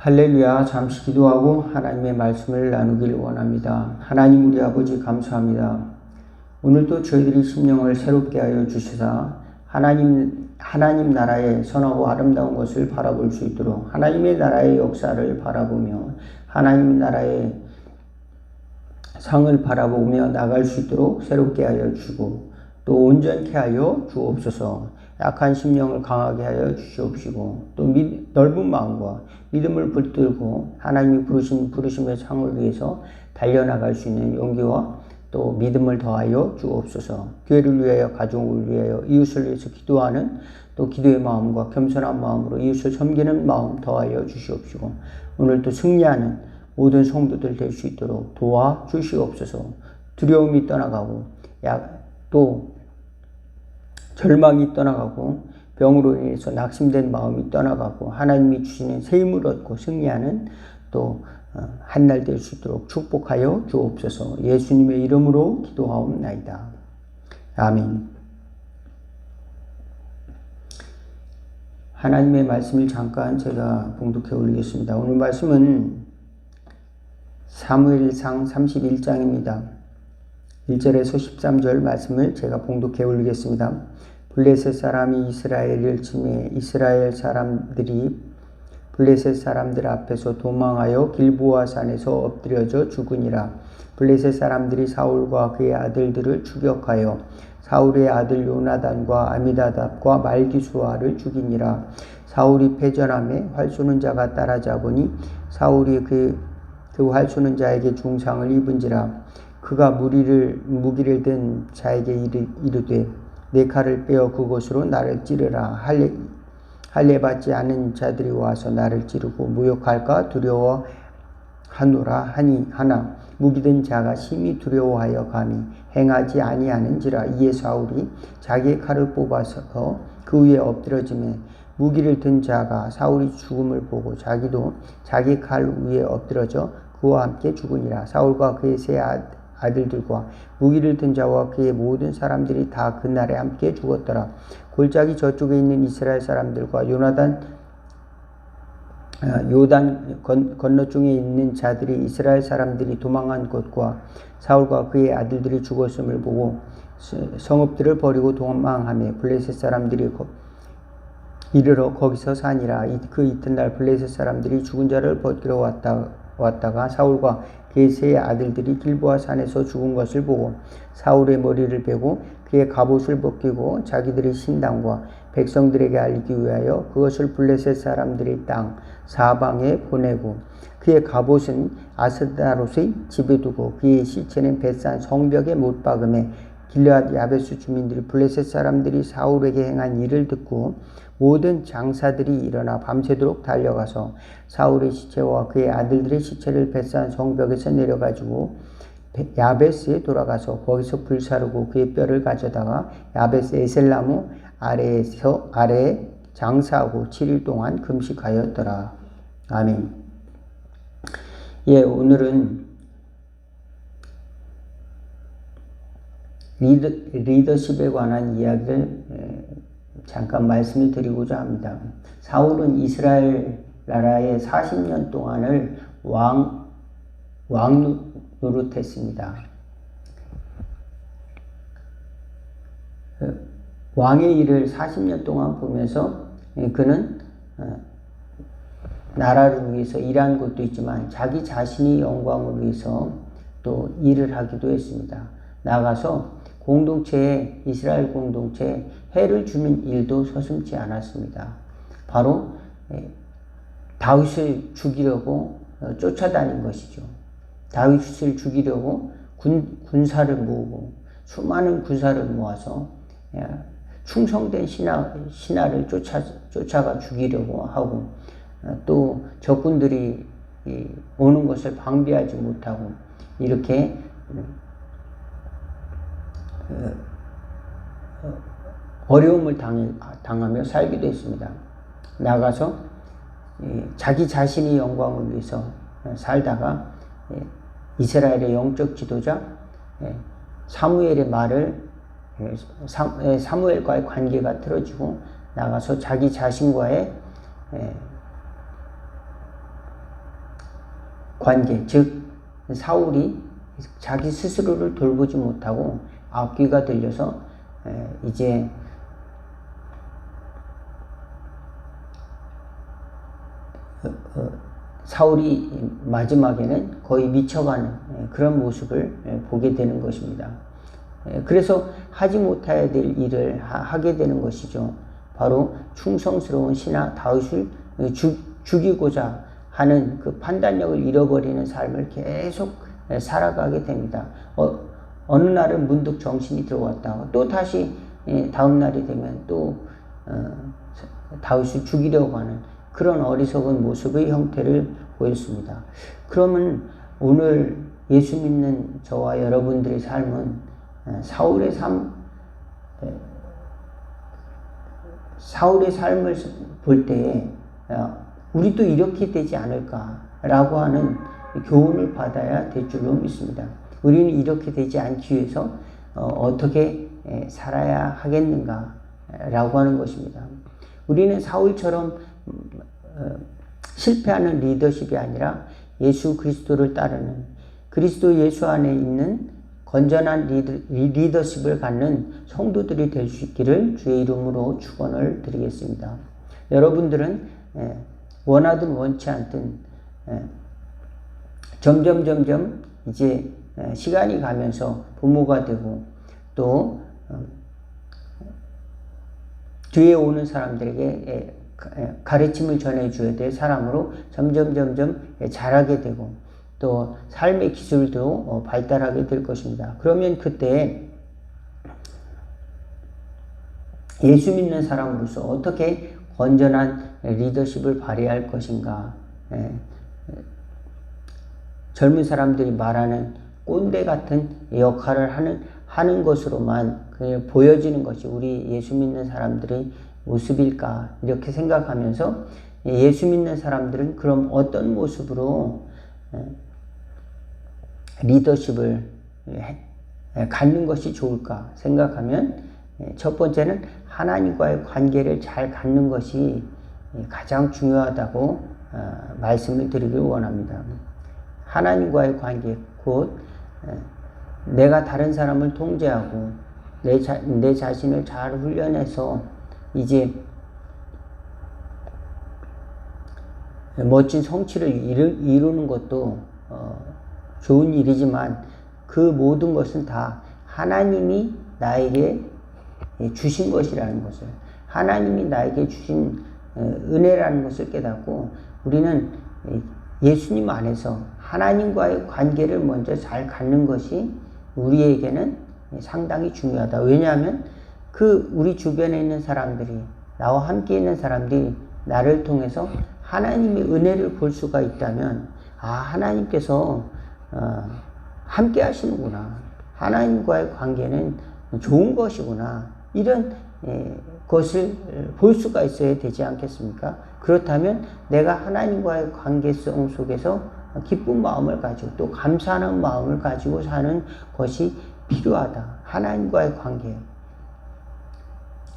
할렐루야. 잠시 기도하고 하나님의 말씀을 나누길 원합니다. 하나님 우리 아버지 감사합니다. 오늘도 저희들이 심령을 새롭게 하여 주시사 하나님 나라의 선하고 아름다운 것을 바라볼 수 있도록 하나님의 나라의 역사를 바라보며 하나님 나라의 상을 바라보며 나갈 수 있도록 새롭게 하여 주시고 또 온전케 하여 주옵소서. 약한 심령을 강하게 하여 주시옵시고 또 넓은 마음과 믿음을 붙들고 하나님이 부르심의 상을 위해서 달려나갈 수 있는 용기와 또 믿음을 더하여 주옵소서. 교회를 위하여, 가족을 위하여, 이웃을 위해서 기도하는 또 기도의 마음과 겸손한 마음으로 이웃을 섬기는 마음 더하여 주시옵시고 오늘도 승리하는 모든 성도들 될 수 있도록 도와주시옵소서. 두려움이 떠나가고 또 절망이 떠나가고 병으로 인해서 낙심된 마음이 떠나가고 하나님이 주시는 새 힘을 얻고 승리하는 또 한날 될 수 있도록 축복하여 주옵소서. 예수님의 이름으로 기도하옵나이다. 아멘. 하나님의 말씀을 잠깐 제가 봉독해 올리겠습니다. 오늘 말씀은 사무엘상 31장입니다. 1절에서 13절 말씀을 제가 봉독해 올리겠습니다. 블레셋 사람이 이스라엘을 침해 이스라엘 사람들이 블레셋 사람들 앞에서 도망하여 길보아 산에서 엎드려져 죽으니라. 블레셋 사람들이 사울과 그의 아들들을 추격하여 사울의 아들 요나단과 아미다답과 말기수아를 죽이니라. 사울이 패전함에 활 쏘는 자가 따라잡으니 사울이 그 활 쏘는 자에게 중상을 입은지라. 그가 무기를 든 자에게 이르되 내 칼을 빼어 그것으로 나를 찌르라. 할례 받지 않은 자들이 와서 나를 찌르고 모욕할까 두려워하노라 하나 무기든 자가 심히 두려워하여 감히 행하지 아니하는지라. 이에 사울이 자기의 칼을 뽑아서 그 위에 엎드러지매 무기를 든 자가 사울이 죽음을 보고 자기도 자기 칼 위에 엎드러져 그와 함께 죽으니라. 사울과 그의 세 아들들과 무기를 든 자와 그의 모든 사람들이 다 그날에 함께 죽었더라. 골짜기 저쪽에 있는 이스라엘 사람들과 요단 건너쪽에 있는 자들이 이스라엘 사람들이 도망한 곳과 사울과 그의 아들들이 죽었음을 보고 성읍들을 버리고 도망하며 블레셋 사람들이 이르러 거기서 사니라. 그 이튿날 블레셋 사람들이 죽은 자를 벗기러 왔다가 사울과 그의 세 아들들이 길보아 산에서 죽은 것을 보고 사울의 머리를 베고 그의 갑옷을 벗기고 자기들의 신당과 백성들에게 알리기 위하여 그것을 블레셋 사람들의 땅 사방에 보내고 그의 갑옷은 아스다롯의 집에 두고 그의 시체는 벳산 성벽에 못 박음에 길르앗 야베스 주민들이 블레셋 사람들이 사울에게 행한 일을 듣고 모든 장사들이 일어나 밤새도록 달려가서 사울의 시체와 그의 아들들의 시체를 벳산 성벽에서 내려가지고 야베스에 돌아가서 거기서 불사르고 그의 뼈를 가져다가 야베스 에셀나무 아래에 장사하고 7일 동안 금식하였더라. 아멘. 오늘은 리더십에 관한 이야기를 잠깐 말씀을 드리고자 합니다. 사울은 이스라엘 나라의 40년 동안을 왕 노릇했습니다. 왕의 일을 40년 동안 보면서 그는 나라를 위해서 일한 것도 있지만 자기 자신의 영광을 위해서 또 일을 하기도 했습니다. 나가서 이스라엘 공동체에 해를 주는 일도 서슴지 않았습니다. 바로 다윗을 죽이려고 쫓아다닌 것이죠. 다윗을 죽이려고 군사를 모으고 수많은 군사를 모아서 충성된 신하를 쫓아가 죽이려고 하고 또 적군들이 오는 것을 방비하지 못하고 이렇게 어려움을 당하며 살기도 했습니다. 나가서 자기 자신의 영광을 위해서 살다가 이스라엘의 영적 지도자 사무엘의 말을 사무엘과의 관계가 틀어지고 나가서 자기 자신과의 관계, 즉 사울이 자기 스스로를 돌보지 못하고 앞귀가 들려서 이제 사울이 마지막에는 거의 미쳐가는 그런 모습을 보게 되는 것입니다. 그래서 하지 못해야 될 일을 하게 되는 것이죠. 바로 충성스러운 신하 다윗을 죽이고자 하는 그 판단력을 잃어버리는 삶을 계속 살아가게 됩니다. 어느 날은 문득 정신이 들어왔다가 또 다시 다음 날이 되면 또 다윗을 죽이려고 하는 그런 어리석은 모습의 형태를 보였습니다. 그러면 오늘 예수 믿는 저와 여러분들의 삶은 사울의 삶을 볼 때에 우리도 이렇게 되지 않을까라고 하는 교훈을 받아야 될 줄로 믿습니다. 우리는 이렇게 되지 않기 위해서 어떻게 살아야 하겠는가라고 하는 것입니다. 우리는 사울처럼 실패하는 리더십이 아니라 예수 그리스도를 따르는 그리스도 예수 안에 있는 건전한 리더십을 갖는 성도들이 될 수 있기를 주의 이름으로 축원을 드리겠습니다. 여러분들은 원하든 원치 않든 점점 이제 시간이 가면서 부모가 되고 또 뒤에 오는 사람들에게 가르침을 전해줘야 될 사람으로 점점 자라게 되고 또 삶의 기술도 발달하게 될 것입니다. 그러면 그때 예수 믿는 사람으로서 어떻게 건전한 리더십을 발휘할 것인가. 젊은 사람들이 말하는 꼰대 같은 역할을 하는 것으로만 보여지는 것이 우리 예수 믿는 사람들의 모습일까 이렇게 생각하면서 예수 믿는 사람들은 그럼 어떤 모습으로 리더십을 갖는 것이 좋을까 생각하면 첫 번째는 하나님과의 관계를 잘 갖는 것이 가장 중요하다고 말씀을 드리길 원합니다. 하나님과의 관계, 곧 내가 다른 사람을 통제하고 내 자신을 잘 훈련해서 이제 멋진 성취를 이루는 것도 좋은 일이지만 그 모든 것은 다 하나님이 나에게 주신 것이라는 것을, 하나님이 나에게 주신 은혜라는 것을 깨닫고 우리는 예수님 안에서 하나님과의 관계를 먼저 잘 갖는 것이 우리에게는 상당히 중요하다. 왜냐하면 우리 주변에 있는 사람들이, 나와 함께 있는 사람들이 나를 통해서 하나님의 은혜를 볼 수가 있다면, 하나님께서 함께 하시는구나, 하나님과의 관계는 좋은 것이구나, 이런 것을 볼 수가 있어야 되지 않겠습니까? 그렇다면 내가 하나님과의 관계성 속에서 기쁜 마음을 가지고 또 감사하는 마음을 가지고 사는 것이 필요하다. 하나님과의 관계.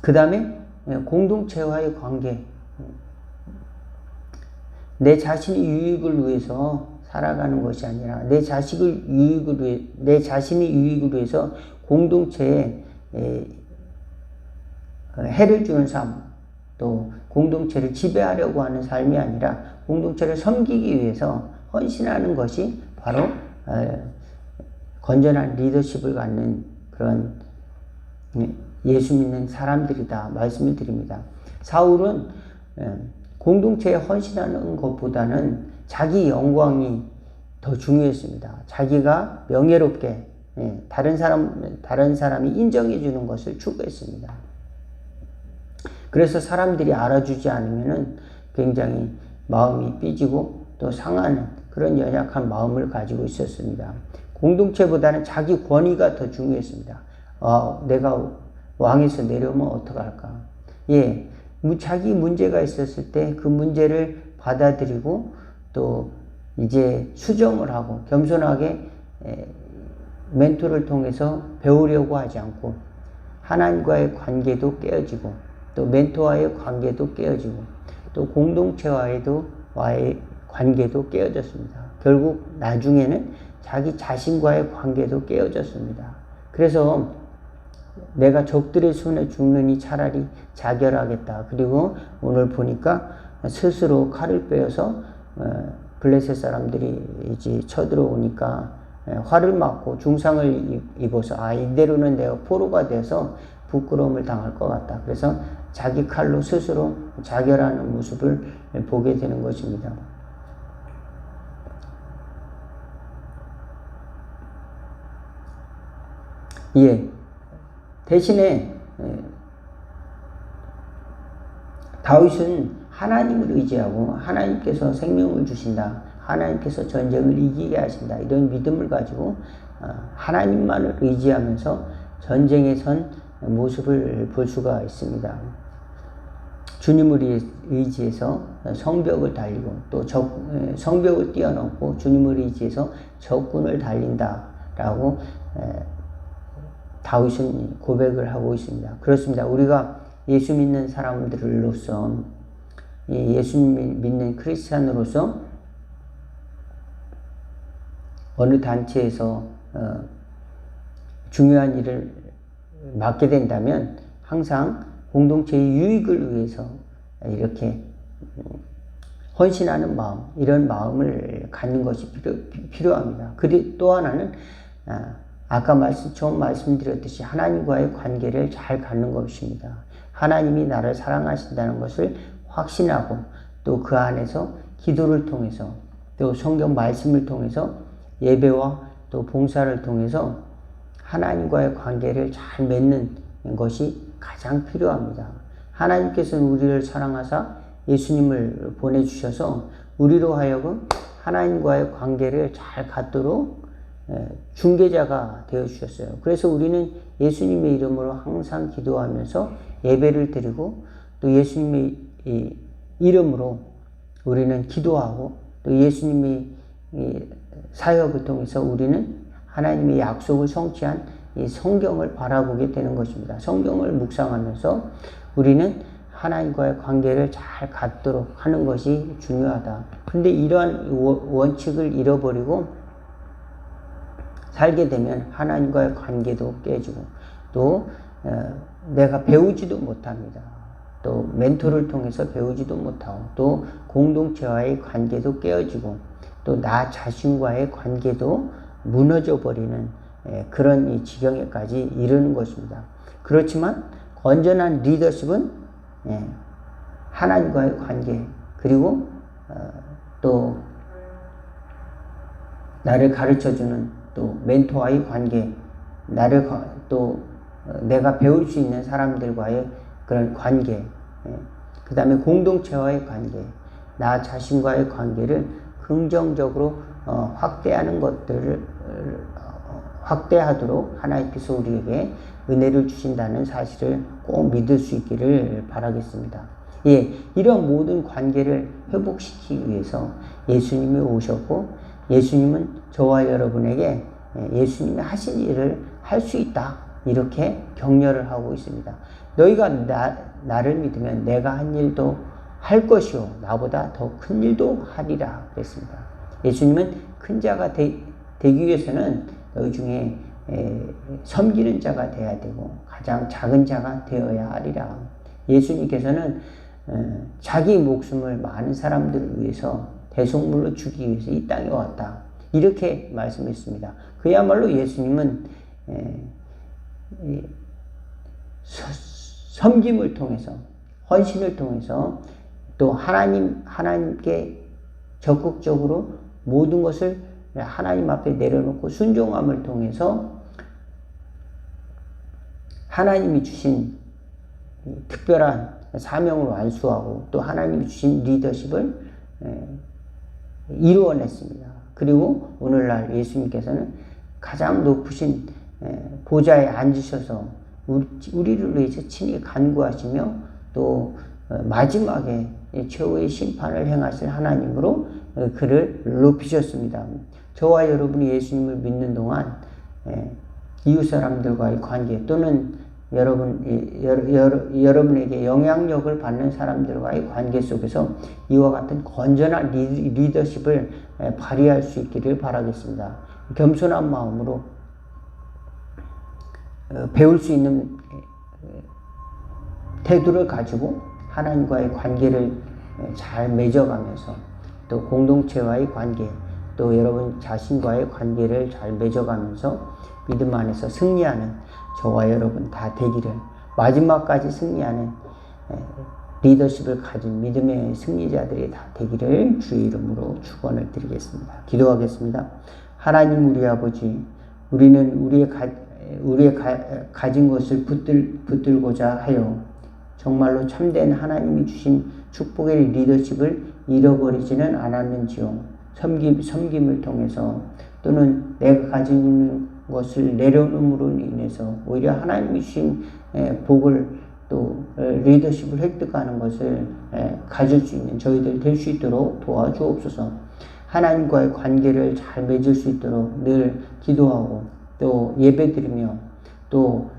그 다음에 공동체와의 관계. 내 자신의 유익을 위해서 살아가는 것이 아니라 내 자신의 유익을 위해서 공동체에 해를 주는 삶, 또 공동체를 지배하려고 하는 삶이 아니라 공동체를 섬기기 위해서 헌신하는 것이 바로 건전한 리더십을 갖는 그런 예수 믿는 사람들이다 말씀을 드립니다. 사울은 공동체에 헌신하는 것보다는 자기 영광이 더 중요했습니다. 자기가 명예롭게 다른 사람이 인정해 주는 것을 추구했습니다. 그래서 사람들이 알아주지 않으면은 굉장히 마음이 삐지고 또 상하는 그런 연약한 마음을 가지고 있었습니다. 공동체보다는 자기 권위가 더 중요했습니다. 내가 왕에서 내려오면 어떡할까? 자기 문제가 있었을 때 그 문제를 받아들이고 또 이제 수정을 하고 겸손하게 멘토를 통해서 배우려고 하지 않고 하나님과의 관계도 깨어지고 또 멘토와의 관계도 깨어지고 또 공동체와의 관계도 깨어졌습니다. 결국 나중에는 자기 자신과의 관계도 깨어졌습니다. 그래서 내가 적들의 손에 죽느니 차라리 자결하겠다. 그리고 오늘 보니까 스스로 칼을 빼어서 블레셋 사람들이 이제 쳐들어오니까 화를 맞고 중상을 입어서 이대로는 내가 포로가 돼서 부끄러움을 당할 것 같다. 그래서 자기 칼로 스스로 자결하는 모습을 보게 되는 것입니다. 대신에 다윗은 하나님을 의지하고 하나님께서 생명을 주신다. 하나님께서 전쟁을 이기게 하신다. 이런 믿음을 가지고 하나님만을 의지하면서 전쟁에 선 모습을 볼 수가 있습니다. 주님을 의지해서 성벽을 달리고 또 성벽을 뛰어넘고 주님을 의지해서 적군을 달린다라고 다윗은 고백을 하고 있습니다. 그렇습니다. 우리가 예수 믿는 사람들로서 예수 믿는 크리스찬으로서 어느 단체에서 중요한 일을 맡게 된다면 항상 공동체의 유익을 위해서 이렇게 헌신하는 마음, 이런 마음을 갖는 것이 필요합니다. 그리고 또 하나는 아까 처음 말씀드렸듯이 하나님과의 관계를 잘 갖는 것입니다. 하나님이 나를 사랑하신다는 것을 확신하고 또 그 안에서 기도를 통해서 또 성경 말씀을 통해서 예배와 또 봉사를 통해서 하나님과의 관계를 잘 맺는 것이 가장 필요합니다. 하나님께서는 우리를 사랑하사 예수님을 보내주셔서 우리로 하여금 하나님과의 관계를 잘 갖도록 중개자가 되어주셨어요. 그래서 우리는 예수님의 이름으로 항상 기도하면서 예배를 드리고 또 예수님의 이름으로 우리는 기도하고 또 예수님의 사역을 통해서 우리는 하나님의 약속을 성취한 이 성경을 바라보게 되는 것입니다. 성경을 묵상하면서 우리는 하나님과의 관계를 잘 갖도록 하는 것이 중요하다. 근데 이러한 원칙을 잃어버리고 살게 되면 하나님과의 관계도 깨지고 또 내가 배우지도 못합니다. 또 멘토를 통해서 배우지도 못하고 또 공동체와의 관계도 깨어지고 또 나 자신과의 관계도 무너져 버리는 그런 이 지경에까지 이르는 것입니다. 그렇지만 건전한 리더십은 하나님과의 관계 그리고 또 나를 가르쳐주는 또 멘토와의 관계, 또 내가 배울 수 있는 사람들과의 그런 관계, 그 다음에 공동체와의 관계, 나 자신과의 관계를 긍정적으로 확대하는 것들을 확대하도록 하나님께서 우리에게 은혜를 주신다는 사실을 꼭 믿을 수 있기를 바라겠습니다. 이런 모든 관계를 회복시키기 위해서 예수님이 오셨고 예수님은 저와 여러분에게 예수님이 하신 일을 할 수 있다 이렇게 격려를 하고 있습니다. 너희가 나를 믿으면 내가 한 일도 할 것이요 나보다 더 큰 일도 하리라 그랬습니다. 예수님은 큰 자가 되기 위해서는 너희 중에 섬기는 자가 되어야 되고 가장 작은 자가 되어야 하리라. 예수님께서는 자기 목숨을 많은 사람들을 위해서 대속물로 주기 위해서 이 땅에 왔다. 이렇게 말씀했습니다. 그야말로 예수님은 섬김을 통해서 헌신을 통해서 또 하나님께 적극적으로 모든 것을 하나님 앞에 내려놓고 순종함을 통해서 하나님이 주신 특별한 사명을 완수하고 또 하나님이 주신 리더십을 이루어냈습니다. 그리고 오늘날 예수님께서는 가장 높으신 보좌에 앉으셔서 우리를 위해서 친히 간구하시며 또 마지막에 최후의 심판을 행하실 하나님으로 그를 높이셨습니다. 저와 여러분이 예수님을 믿는 동안 이웃 사람들과의 관계 또는 여러분에게 영향력을 받는 사람들과의 관계 속에서 이와 같은 건전한 리더십을 발휘할 수 있기를 바라겠습니다. 겸손한 마음으로 배울 수 있는 태도를 가지고 하나님과의 관계를 잘 맺어가면서 또 공동체와의 관계, 또 여러분 자신과의 관계를 잘 맺어가면서 믿음 안에서 승리하는 저와 여러분 다 되기를, 마지막까지 승리하는 리더십을 가진 믿음의 승리자들이 다 되기를 주의 이름으로 축원을 드리겠습니다. 기도하겠습니다. 하나님 우리 아버지, 우리는 우리의 가진 것을 붙들고자 하여 정말로 참된 하나님이 주신 축복의 리더십을 잃어버리지는 않았는지요. 섬김을 통해서 또는 내가 가지고 있는 것을 내려놓음으로 인해서 오히려 하나님이 주신 복을 또 리더십을 획득하는 것을 가질 수 있는 저희들 될 수 있도록 도와주옵소서. 하나님과의 관계를 잘 맺을 수 있도록 늘 기도하고 또 예배드리며 또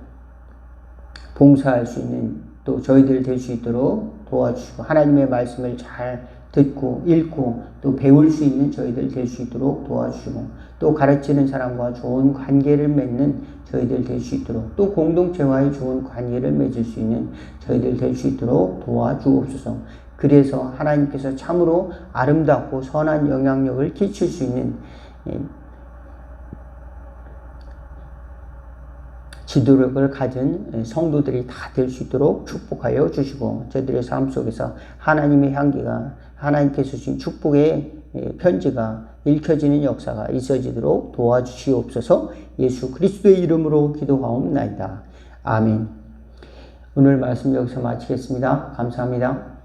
봉사할 수 있는 또 저희들 될 수 있도록 도와주시고, 하나님의 말씀을 잘 듣고 읽고 또 배울 수 있는 저희들 될 수 있도록 도와주시고, 또 가르치는 사람과 좋은 관계를 맺는 저희들 될 수 있도록, 또 공동체와의 좋은 관계를 맺을 수 있는 저희들 될 수 있도록 도와주옵소서. 그래서 하나님께서 참으로 아름답고 선한 영향력을 끼칠 수 있는 지도력을 가진 성도들이 다 될 수 있도록 축복하여 주시고, 저희들의 삶 속에서 하나님의 향기가, 하나님께서 주신 축복의 편지가 읽혀지는 역사가 있어지도록 도와주시옵소서. 예수 그리스도의 이름으로 기도하옵나이다. 아멘. 오늘 말씀 여기서 마치겠습니다. 감사합니다.